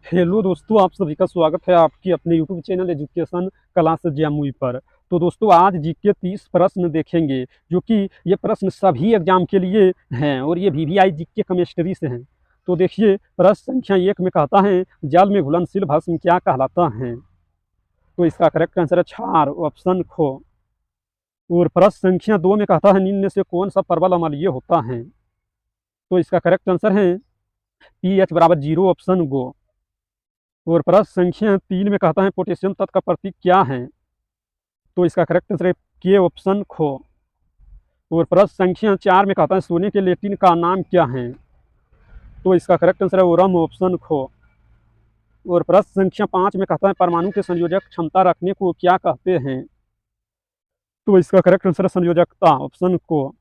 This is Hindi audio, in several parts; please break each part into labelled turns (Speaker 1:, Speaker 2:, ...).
Speaker 1: हेलो दोस्तों, आप सभी का स्वागत है आपकी अपने YouTube channel education class Jamui पर। तो दोस्तों, आज जीके 30 प्रश्न देखेंगे, जो कि ये प्रश्न सभी एग्जाम के लिए हैं और ये वीवीआई जीके केमिस्ट्री से हैं। तो देखिए, प्रश्न संख्या 1 में कहता है, जल में घुलनशील भस्म क्या कहलाता है? तो इसका करेक्ट आंसर है क्षार, ऑप्शन खो। और प्रश्न संख्या 2 में कहता है, निम्न में से कौन सा प्रबल अम्लीय होता है? तो इसका करेक्ट आंसर है पीएच बराबर 0, ऑप्शन गो। और प्रश्न संख्या 3 में कहता है, पोटेशियम तत्व का प्रतीक क्या है? तो इसका करेक्ट आंसर है के, ऑप्शन खो। और प्रश्न संख्या 4 में कहता है, सोने के लेटिन का नाम क्या है? तो इसका करेक्ट आंसर है ओरम, ऑप्शन खो। और प्रश्न संख्या 5 में कहता है, परमाणु के संयोजक क्षमता रखने को क्या कहते हैं? तो इसका करेक्ट आंसर है संयोजकता, ऑप्शन को।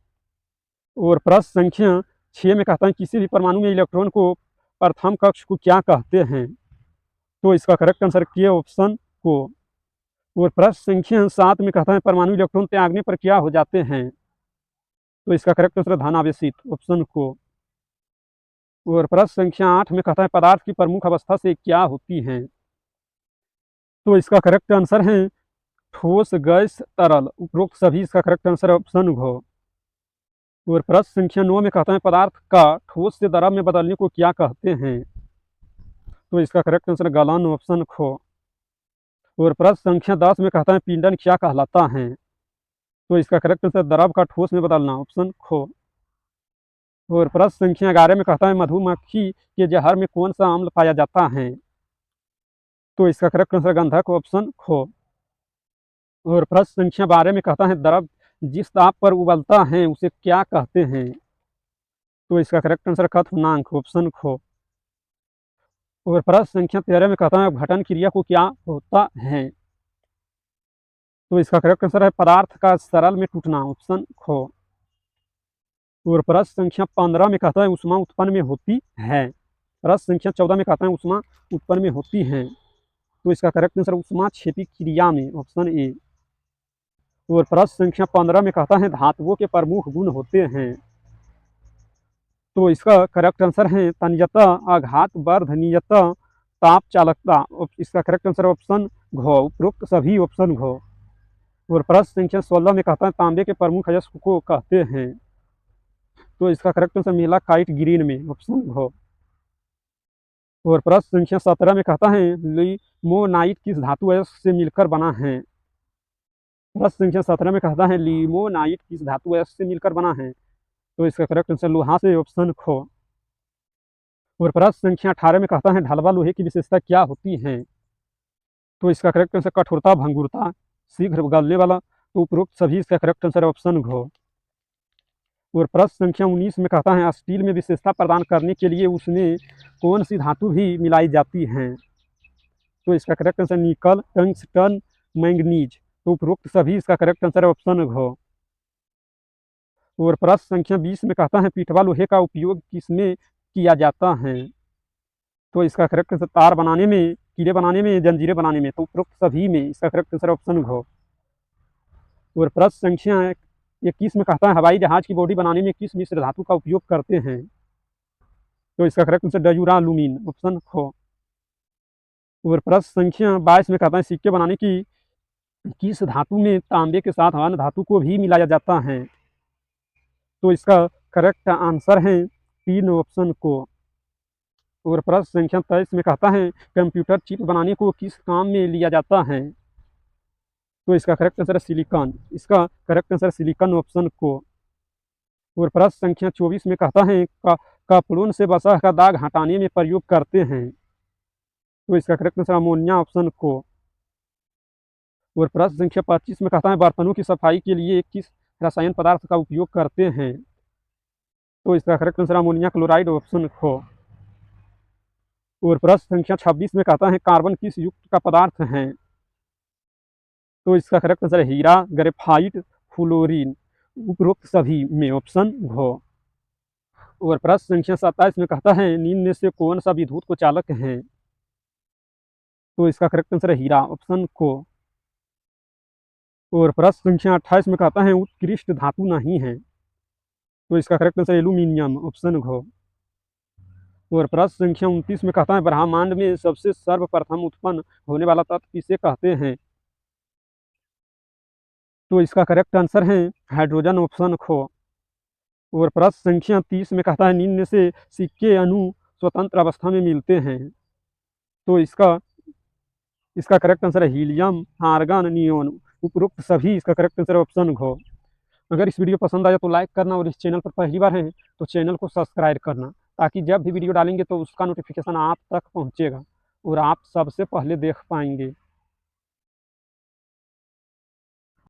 Speaker 1: और प्रश्न संख्या 6 में कहता है, किसी भी परमाणु में इलेक्ट्रॉन को प्रथम कक्ष को क्या कहते हैं? तो इसका करेक्ट आंसर के, ऑप्शन को। और प्रश्न संख्या 7 में कहता है, परमाणु इलेक्ट्रॉन त्यागने पर क्या हो जाते हैं? तो इसका करेक्ट आंसर धनावेशित, ऑप्शन को। और प्रश्न संख्या 8 में कहता है, पदार्थ की प्रमुख अवस्था से क्या होती है? तो इसका करेक्ट आंसर है ठोस, गैस, तरल। उपरोक्त सभी इसका करेक्ट आंसर है ऑप्शन घ। और प्रश्न संख्या 9 में कहता है, पदार्थ का ठोस से द्रव में बदलने को क्या कहते हैं? तो इसका करेक्ट आंसर गलन, ऑप्शन खो। और प्रश्न संख्या 10 में कहता है, पींडन क्या कहलाता है? तो इसका करेक्ट आंसर द्रव का ठोस में बदलना, ऑप्शन खो। और प्रश्न संख्या 11 में कहता है, मधुमक्खी के जहर में कौन सा अम्ल पाया जाता है? तो इसका करेक्ट आंसर गंधक, ऑप्शन खो। और प्रश्न संख्या 12 में कहता है, द्रव जिस ताप पर उबलता है उसे क्या कहते हैं? तो इसका करेक्ट आंसर क्वथनांक, ऑप्शन खो। और प्रश्न संख्या 13 में कहता है, अपघटन क्रिया को क्या होता है? तो इसका करेक्ट आंसर है पदार्थ का सरल में टूटना, ऑप्शन खो। और प्रश्न संख्या 15 में कहता है, ऊष्मा उत्पन्न में होती है। प्रश्न संख्या 14 में कहता है, ऊष्मा उत्पन्न में होती है। तो इसका करेक्ट आंसर ऊष्मा क्षेपी क्रिया में, ऑप्शन ए। और प्रश्न संख्या 15 में कहता है, धातुओं के प्रमुख गुण होते हैं। तो इसका करेक्ट आंसर है तन्यता, आघात, वर्धनीयता, ताप चालकता। इसका करेक्ट आंसर ऑप्शन घ। उपरोक्त सभी ऑप्शन घ। और प्रश्न संख्या 16 में कहता है, तांबे के प्रमुख अयस्क को कहते हैं। तो इसका करेक्ट आंसर मेलाकाइट ग्रीन में, ऑप्शन घ। और प्रश्न संख्या 17 में कहता है, लिमोनाइट किस धातु अयस्क से मिलकर बना है? प्रश्न संख्या 17 में कहता है, लिमोनाइट किस धातु अयस्क से मिलकर बना है? तो इसका करेक्ट आंसर लोहा से, ऑप्शन खो। और प्रश्न संख्या 18 में कहता है, ढलवा लोहे की विशेषता क्या होती है? तो इसका करेक्ट आंसर कठोरता, भंगुरता, शीघ्र गलने वाला। तो उपरोक्त सभी इसका करेक्ट आंसर ऑप्शन घ। और प्रश्न संख्या 19 में कहता है, स्टील में विशेषता प्रदान करने के लिए उसमें कौन सी धातु भी मिलाई जाती है? तो इसका करेक्ट आंसर निकल, टंगस्टन, मैंगनीज। तो उपरोक्त सभी इसका करेक्ट आंसर ऑप्शन घ। और प्रश्न संख्या 20 में कहता है, पीठवा लोहे का उपयोग किसमें किया जाता है? तो इसका करेक्ट आंसर तार बनाने में, कीड़े बनाने में, जंजीरें बनाने में। तो उपरोक्त सभी में इसका करेक्ट आंसर ऑप्शन घ। और प्रश्न संख्या 21 में कहता है, हवाई जहाज की बॉडी बनाने में किस मिश्र धातु का उपयोग करते हैं? तो इसका करेक्ट आंसर डयूरालुमीन, ऑप्शन खो। और प्रश्न संख्या 22 में कहता है, सिक्के बनाने की किस धातु में तांबे के साथ अन्य धातु को भी मिलाया जाता है? तो इसका करेक्ट आंसर है 3 ऑप्शन को। और प्रश्न संख्या 23 में कहता है, कंप्यूटर चिप बनाने को किस काम में लिया जाता है? तो इसका करेक्ट आंसर है सिलिकॉन। इसका करेक्ट आंसर सिलिकॉन, ऑप्शन को। और प्रश्न संख्या 24 में कहता है, कपड़ों से वसा का दाग हटाने में प्रयोग करते हैं। तो इसका करेक्ट आंसर अमोनिया, ऑप्शन को। और प्रश्न संख्या 25 में कहता है, बर्तनों की सफाई के लिए किस रसायन पदार्थ का उपयोग करते हैं? तो इसका correct answer ammonia chloride, option खो। और प्रश्न संख्या 26 में कहता है, कार्बन किस युक्त का पदार्थ है? तो इसका करेक्ट आंसर है हीरा, ग्रेफाइट, फ्लोरीन। उपरोक्त सभी में ऑप्शन घ। और प्रश्न संख्या 27 में कहता है, निम्न में से कौन सा विद्युत को चालक है? तो इसका करेक्ट आंसर है हीरा, ऑप्शन को। और प्रश्न संख्या 28 में कहता है, उत्कृष्ट धातु नहीं है। तो इसका करेक्ट आंसर एल्यूमिनियम, ऑप्शन घ। और प्रश्न संख्या 29 में कहता है ब्रह्मांड में सबसे सर्वप्रथम उत्पन्न होने वाला तत्व किसे कहते हैं? तो इसका करेक्ट आंसर है हाइड्रोजन, ऑप्शन ख। और प्रश्न संख्या 30 में कहता है निम्न से सिक्के अणु स्वतंत्र अवस्था में मिलते हैं। तो इसका करेक्ट आंसर है हीलियम, आर्गन, नियोन। उपरोक्त सभी इसका करेक्ट आंसर है ऑप्शन घ। अगर इस वीडियो पसंद आया तो लाइक करना और इस चैनल पर पहली बार हैं तो चैनल को सब्सक्राइब करना, ताकि जब भी वीडियो डालेंगे तो उसका नोटिफिकेशन आप तक पहुंचेगा और आप सबसे पहले देख पाएंगे।